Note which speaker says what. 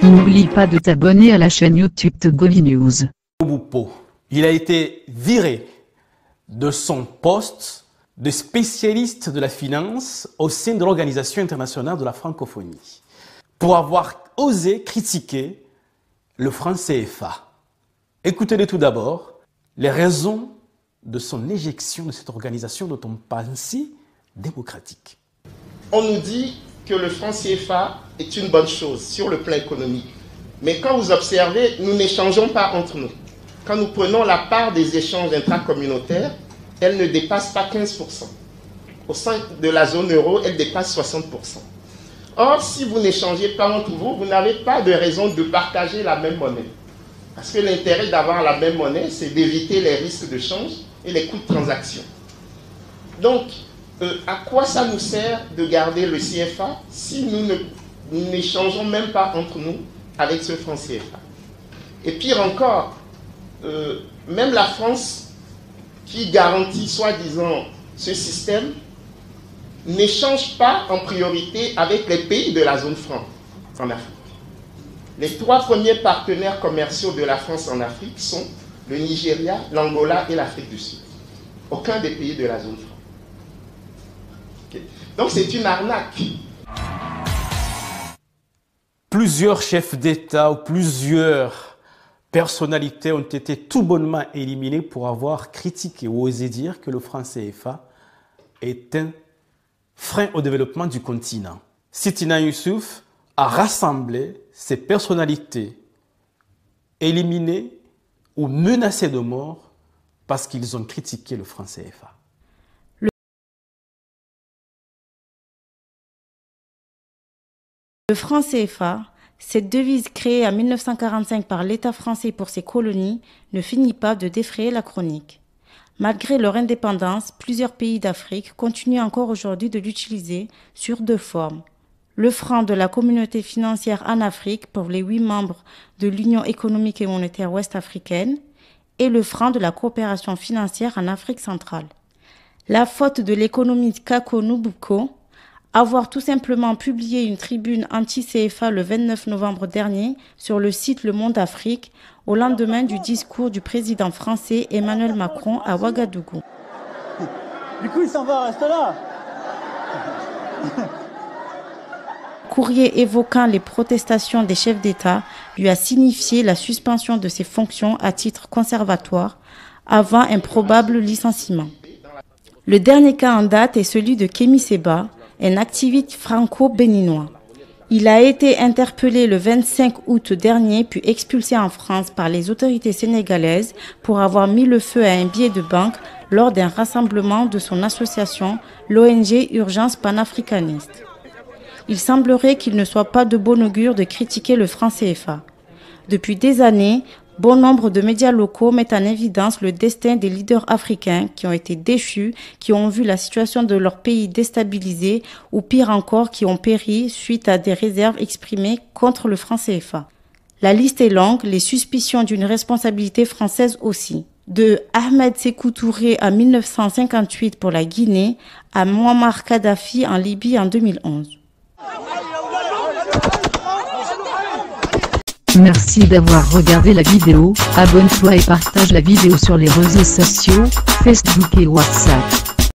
Speaker 1: N'oublie pas de t'abonner à la chaîne YouTube de Govi News.
Speaker 2: Gbagbo, il a été viré de son poste de spécialiste de la finance au sein de l'Organisation internationale de la francophonie pour avoir osé critiquer le franc CFA. Écoutez-le tout d'abord, les raisons de son éjection de cette organisation dont on pense si démocratique.
Speaker 3: On nous dit que le franc CFA est une bonne chose sur le plan économique. Mais quand vous observez, nous n'échangeons pas entre nous. Quand nous prenons la part des échanges intracommunautaires, elle ne dépasse pas 15%. Au sein de la zone euro, elle dépasse 60%. Or, si vous n'échangez pas entre vous, vous n'avez pas de raison de partager la même monnaie. Parce que l'intérêt d'avoir la même monnaie, c'est d'éviter les risques de change et les coûts de transaction. Donc, à quoi ça nous sert de garder le CFA si nous n'échangeons même pas entre nous avec ce franc CFA? Et pire encore, même la France, qui garantit soi-disant ce système, n'échange pas en priorité avec les pays de la zone franc en Afrique. Les 3 premiers partenaires commerciaux de la France en Afrique sont le Nigeria, l'Angola et l'Afrique du Sud. Aucun des pays de la zone franc. Okay. Donc c'est une arnaque.
Speaker 2: Plusieurs chefs d'État ou plusieurs personnalités ont été tout bonnement éliminées pour avoir critiqué ou osé dire que le franc CFA est un frein au développement du continent. Sitina Youssouf a rassemblé ces personnalités éliminées ou menacées de mort parce qu'ils ont critiqué le franc CFA.
Speaker 4: Le franc CFA, cette devise créée en 1945 par l'État français pour ses colonies, ne finit pas de défrayer la chronique. Malgré leur indépendance, plusieurs pays d'Afrique continuent encore aujourd'hui de l'utiliser sur 2 formes. Le franc de la communauté financière en Afrique pour les 8 membres de l'Union économique et monétaire ouest-africaine et le franc de la coopération financière en Afrique centrale. La faute de l'économie de Kako Nubuko, avoir tout simplement publié une tribune anti-CFA le 29 novembre dernier sur le site Le Monde Afrique au lendemain du discours du président français Emmanuel Macron à Ouagadougou.
Speaker 5: Du coup, il s'en va, reste là.
Speaker 4: Courrier évoquant les protestations des chefs d'État lui a signifié la suspension de ses fonctions à titre conservatoire avant un probable licenciement. Le dernier cas en date est celui de Kémi Séba, un activiste franco-béninois. Il a été interpellé le 25 août dernier puis expulsé en France par les autorités sénégalaises pour avoir mis le feu à un billet de banque lors d'un rassemblement de son association, l'ONG Urgence panafricaniste. Il semblerait qu'il ne soit pas de bon augure de critiquer le franc CFA. Depuis des années, bon nombre de médias locaux mettent en évidence le destin des leaders africains qui ont été déchus, qui ont vu la situation de leur pays déstabilisée ou pire encore qui ont péri suite à des réserves exprimées contre le franc CFA. La liste est longue, les suspicions d'une responsabilité française aussi. De Ahmed Sékou Touré en 1958 pour la Guinée à Muammar Kadhafi en Libye en 2011.
Speaker 1: Merci d'avoir regardé la vidéo, abonne-toi et partage la vidéo sur les réseaux sociaux, Facebook et WhatsApp.